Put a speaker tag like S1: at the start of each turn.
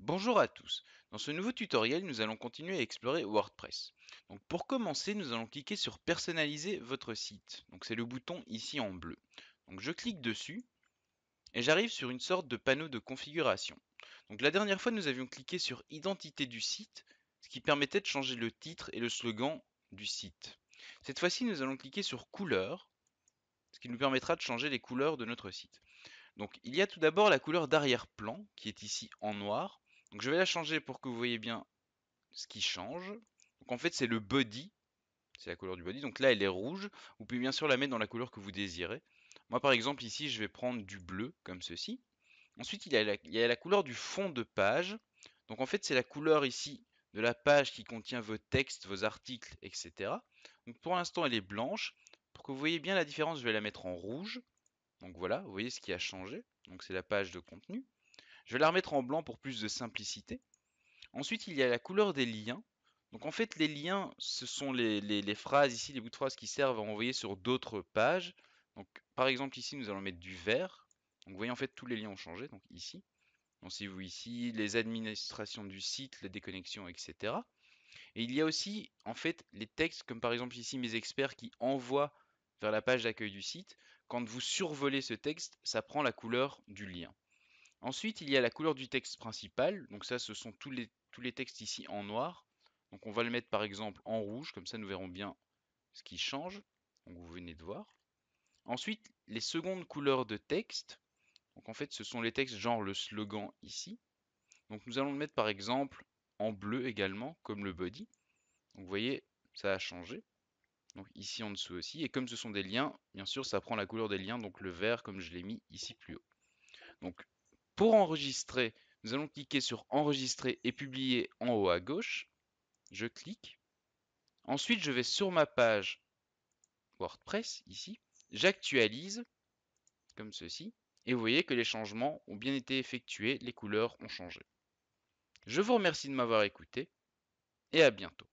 S1: Bonjour à tous. Dans ce nouveau tutoriel, nous allons continuer à explorer WordPress. Donc pour commencer, nous allons cliquer sur Personnaliser votre site. Donc c'est le bouton ici en bleu. Donc je clique dessus et j'arrive sur une sorte de panneau de configuration. Donc la dernière fois, nous avions cliqué sur Identité du site, ce qui permettait de changer le titre et le slogan du site. Cette fois-ci, nous allons cliquer sur Couleurs, ce qui nous permettra de changer les couleurs de notre site. Donc il y a tout d'abord la couleur d'arrière-plan qui est ici en noir. Donc je vais la changer pour que vous voyez bien ce qui change. Donc en fait c'est le body, c'est la couleur du body. Donc là elle est rouge. Vous pouvez bien sûr la mettre dans la couleur que vous désirez. Moi par exemple ici je vais prendre du bleu comme ceci. Ensuite il y a la couleur du fond de page. Donc en fait c'est la couleur ici de la page qui contient vos textes, vos articles, etc. Donc pour l'instant elle est blanche. Pour que vous voyez bien la différence, je vais la mettre en rouge. Donc voilà, vous voyez ce qui a changé. Donc c'est la page de contenu. Je vais la remettre en blanc pour plus de simplicité. Ensuite, il y a la couleur des liens. Donc en fait, les liens, ce sont les phrases ici, les bouts de phrases qui servent à envoyer sur d'autres pages. Donc par exemple ici, nous allons mettre du vert. Donc vous voyez en fait tous les liens ont changé. Donc ici, donc si vous ici, les administrations du site, les déconnexions, etc. Et il y a aussi en fait les textes, comme par exemple ici mes experts qui envoient vers la page d'accueil du site. Quand vous survolez ce texte, ça prend la couleur du lien. Ensuite, il y a la couleur du texte principal. Donc ça, ce sont tous les textes ici en noir. Donc on va le mettre par exemple en rouge, comme ça nous verrons bien ce qui change. Donc vous venez de voir. Ensuite, les secondes couleurs de texte. Donc en fait, ce sont les textes genre le slogan ici. Donc nous allons le mettre par exemple en bleu également, comme le body. Donc vous voyez, ça a changé. Donc ici en dessous aussi. Et comme ce sont des liens, bien sûr, ça prend la couleur des liens, donc le vert comme je l'ai mis ici plus haut. Donc pour enregistrer, nous allons cliquer sur Enregistrer et publier en haut à gauche. Je clique. Ensuite, je vais sur ma page WordPress ici. J'actualise comme ceci. Et vous voyez que les changements ont bien été effectués, les couleurs ont changé. Je vous remercie de m'avoir écouté et à bientôt.